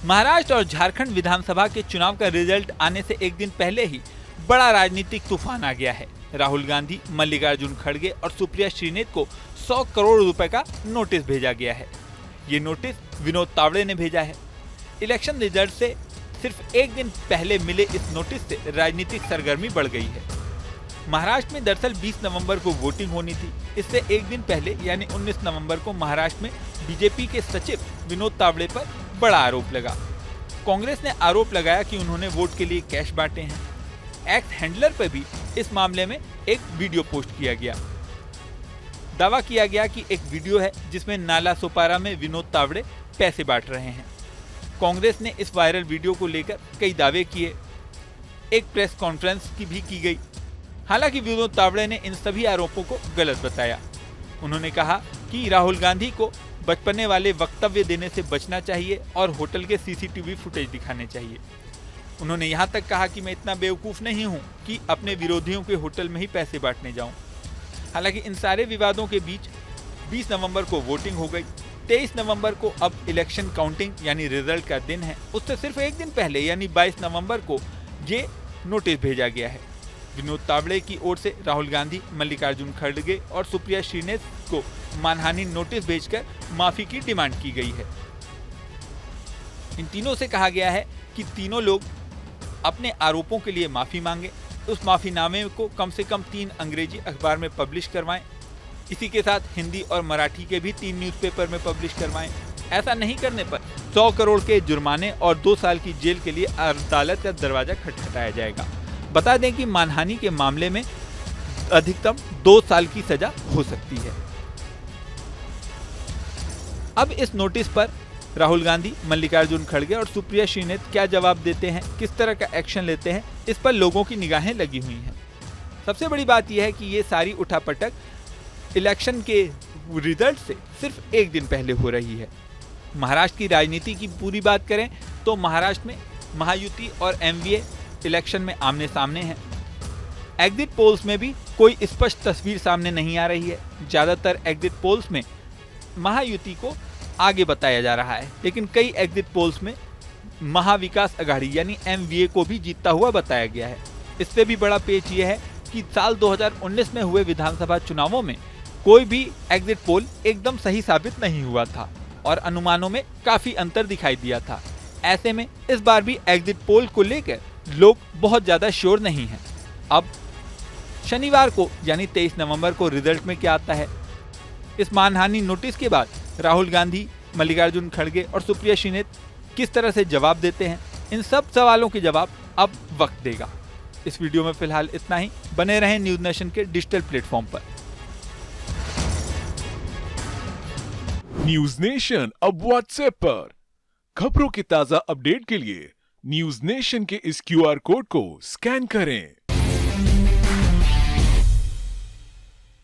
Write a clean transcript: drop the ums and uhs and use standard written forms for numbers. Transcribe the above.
महाराष्ट्र और झारखंड विधानसभा के चुनाव का रिजल्ट आने से एक दिन पहले ही बड़ा राजनीतिक तूफान आ गया है। राहुल गांधी, मल्लिकार्जुन खड़गे और सुप्रिया श्रीनेत को 100 करोड़ रुपए का नोटिस भेजा गया है। ये नोटिस विनोद तावड़े ने भेजा है। इलेक्शन रिजल्ट से सिर्फ एक दिन पहले मिले इस नोटिस से राजनीतिक सरगर्मी बढ़ गई है। महाराष्ट्र में दरअसल 20 नवंबर को वोटिंग होनी थी। इससे एक दिन पहले यानी 19 नवंबर को महाराष्ट्र में बीजेपी के सचिव विनोद तावड़े पर बड़ा आरोप लगा। कांग्रेस ने आरोप लगाया कि उन्होंने वोट के लिए कैश बांटे हैं। एक्स हैंडलर पर भी इस मामले में एक वीडियो पोस्ट किया गया। दावा किया गया कि एक वीडियो है जिसमें नाला सोपारा में विनोद तावड़े पैसे बांट रहे हैं। कांग्रेस ने इस वायरल वीडियो को लेकर कई दावे किए। एक प्रेस कॉन्फ्रेंस भी की गई। हालांकि विनोद तावड़े ने इन सभी आरोपों को गलत बताया। उन्होंने कहा कि राहुल गांधी को बचपने वाले वक्तव्य देने से बचना चाहिए और होटल के सीसीटीवी फुटेज दिखाने चाहिए। उन्होंने यहाँ तक कहा कि मैं इतना बेवकूफ़ नहीं हूँ कि अपने विरोधियों के होटल में ही पैसे बांटने जाऊँ। हालांकि इन सारे विवादों के बीच 20 नवंबर को वोटिंग हो गई। 23 नवंबर को अब इलेक्शन काउंटिंग यानी रिजल्ट का दिन है। उससे सिर्फ एक दिन पहले यानी 22 नवंबर को ये नोटिस भेजा गया है। विनोद तावड़े की ओर से राहुल गांधी, मल्लिकार्जुन खड़गे और सुप्रिया श्रीनेत को मानहानि नोटिस भेजकर माफी की डिमांड की गई है। इन तीनों से कहा गया है कि तीनों लोग अपने आरोपों के लिए माफी मांगे। उस माफीनामे को कम से कम 3 अंग्रेजी अखबार में पब्लिश करवाएं। इसी के साथ हिंदी और मराठी के भी 3 न्यूज़पेपर में पब्लिश करवाएं। ऐसा नहीं करने पर 100 करोड़ के जुर्माने और 2 साल की जेल के लिए अदालत का दरवाजा खटखटाया जाएगा। बता दें कि मानहानि के मामले में अधिकतम 2 साल की सजा हो सकती है। अब इस नोटिस पर राहुल गांधी, मल्लिकार्जुन खड़गे और सुप्रिया श्रीनेत क्या जवाब देते हैं, किस तरह का एक्शन लेते हैं, इस पर लोगों की निगाहें लगी हुई हैं। सबसे बड़ी बात यह है कि ये सारी उठापटक इलेक्शन के रिजल्ट से सिर्फ एक दिन पहले हो रही है। महाराष्ट्र की राजनीति की पूरी बात करें तो महाराष्ट्र में महायुति और एमवीए इलेक्शन में आमने सामने हैं। एग्जिट पोल्स में भी कोई स्पष्ट तस्वीर सामने नहीं आ रही है। ज्यादातर एग्जिट पोल्स में महायुति को आगे बताया जा रहा है, लेकिन कई एग्जिट पोल्स में महाविकास अघाड़ी यानी एमवीए को भी जीतता हुआ बताया गया है। इससे भी बड़ा पेच यह है कि साल 2019 में हुए विधानसभा चुनावों में कोई भी एग्जिट पोल एकदम सही साबित नहीं हुआ था और अनुमानों में काफी अंतर दिखाई दिया था। ऐसे में इस बार भी एग्जिट पोल को लेकर लोग बहुत ज्यादा श्योर नहीं हैं। अब शनिवार को यानी 23 नवंबर को रिजल्ट में क्या आता है। इस मानहानि नोटिस के बाद राहुल गांधी, मल्लिकार्जुन खड़गे और सुप्रिया श्रीनेत किस तरह से जवाब देते हैं, इन सब सवालों के जवाब अब वक्त देगा। इस वीडियो में फिलहाल इतना ही। बने रहें न्यूज नेशन के डिजिटल प्लेटफॉर्म पर। न्यूज नेशन अब व्हाट्सएप पर खबरों की ताजा अपडेट के लिए न्यूज नेशन के इस QR कोड को स्कैन करें।